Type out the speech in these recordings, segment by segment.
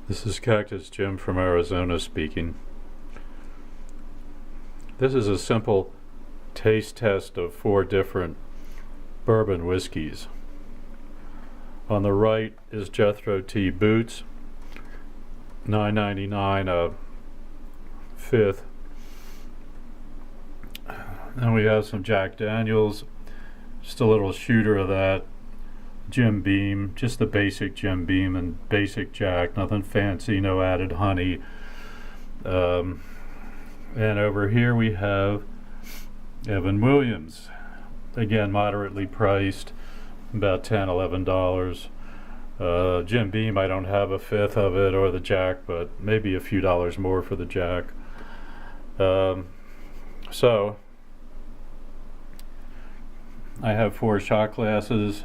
This is Cactus Jim from Arizona speaking. This is a simple taste test of 4 different bourbon whiskeys. On the right is Jethro Tea Boots, $9.99 a fifth. Then we have some Jack Daniels, just a little shooter of that. Jim Beam, just the basic Jim Beam and basic Jack, nothing fancy, no added honey. And over here we have Evan Williams, again moderately priced, about $10-11. Jim Beam, I don't have a fifth of it, or the Jack, but maybe a few dollars more for the Jack. So I have 4 shot glasses.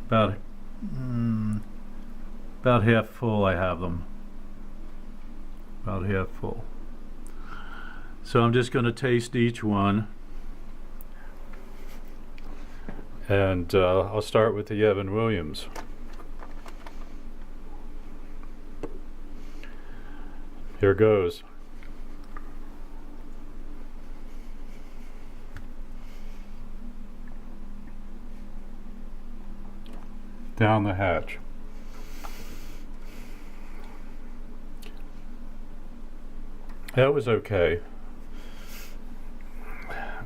About half full. I have them about half full, so I'm just going to taste each one, and I'll start with the Evan Williams. Here goes. Down the hatch. That was okay.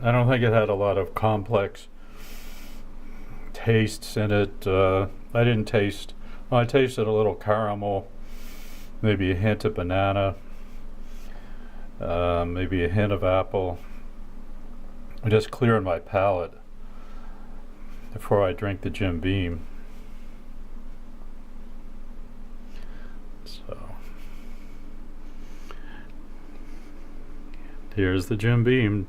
I don't think it had a lot of complex tastes in it. I didn't taste, well, I tasted a little caramel, maybe a hint of banana, maybe a hint of apple. Just clearing my palate before I drink the Jim Beam. So here's the Jim Beam.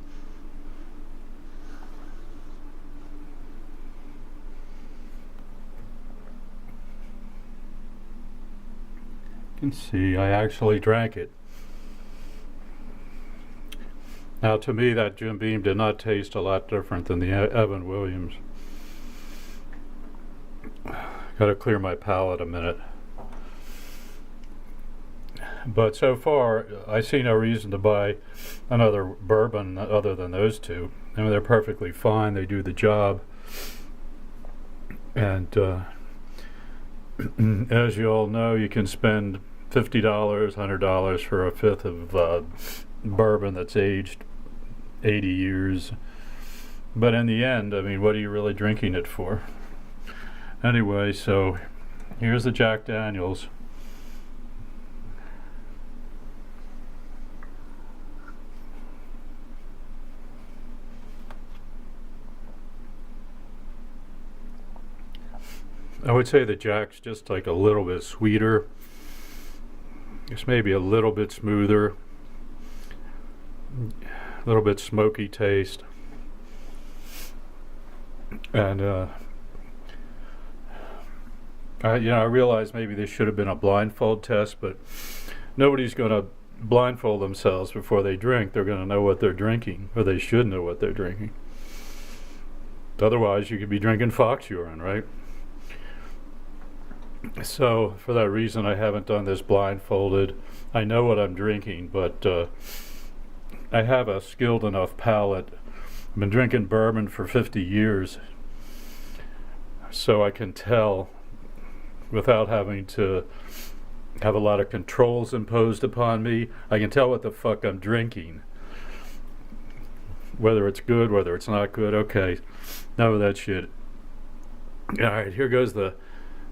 You can see I actually drank it. Now to me that Jim Beam did not taste a lot different than the Evan Williams. Gotta clear my palate a minute. But so far, I see no reason to buy another bourbon other than those two. I mean, they're perfectly fine. They do the job. And as you all know, you can spend $50, $100 for a fifth of bourbon that's aged 80 years. But in the end, I mean, what are you really drinking it for? Anyway, so here's the Jack Daniels. I would say the Jack's just like a little bit sweeter. It's maybe a little bit smoother. A little bit smoky taste. And I realize maybe this should have been a blindfold test, but nobody's going to blindfold themselves before they drink. They're going to know what they're drinking, or they should know what they're drinking. Otherwise, you could be drinking fox urine, right? So for that reason, I haven't done this blindfolded. I know what I'm drinking, but I have a skilled enough palate. I've been drinking bourbon for 50 years, so I can tell without having to have a lot of controls imposed upon me. I can tell what the fuck I'm drinking, whether it's good, whether it's not good. Okay, none of that shit. All right, here goes the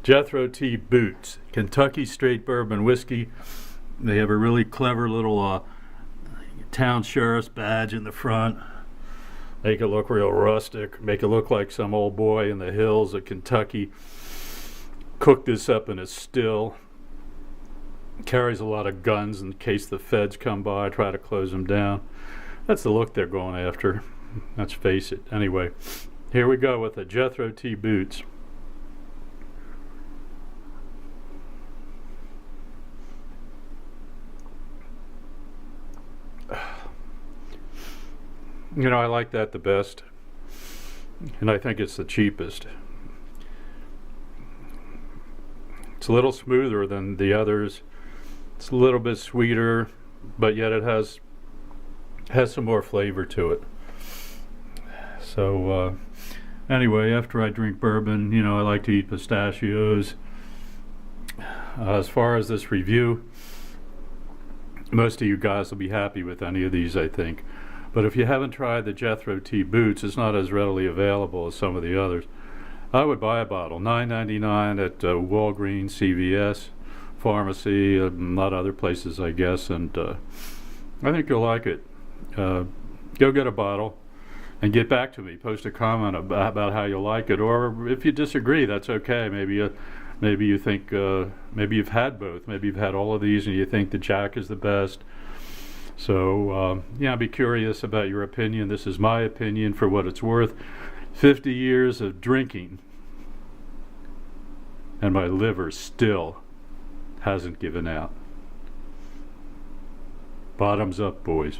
Jethro Tea Boots, Kentucky straight bourbon whiskey. They have a really clever little town sheriff's badge in the front. Make it look real rustic, make it look like some old boy in the hills of Kentucky cooked this up in a still. Carries a lot of guns in case the feds come by, try to close them down. That's the look they're going after, let's face it. Anyway, here we go with the Jethro Tea Boots. You know, I like that the best, and I think it's the cheapest. It's a little smoother than the others. It's a little bit sweeter, but yet it has some more flavor to it. So anyway, after I drink bourbon, I like to eat pistachios. As far as this review, most of you guys will be happy with any of these, I think. But if you haven't tried the Jethro Tea Boots, it's not as readily available as some of the others. I would buy a bottle, $9.99 at Walgreens, CVS, pharmacy, a lot of other places, I guess, and I think you'll like it. Go get a bottle and get back to me. Post a comment about how you like it, or if you disagree, that's okay. Maybe you think maybe you've had both. Maybe you've had all of these and you think the Jack is the best. So be curious about your opinion. This is my opinion for what it's worth. 50 years of drinking, and my liver still hasn't given out. Bottoms up, boys.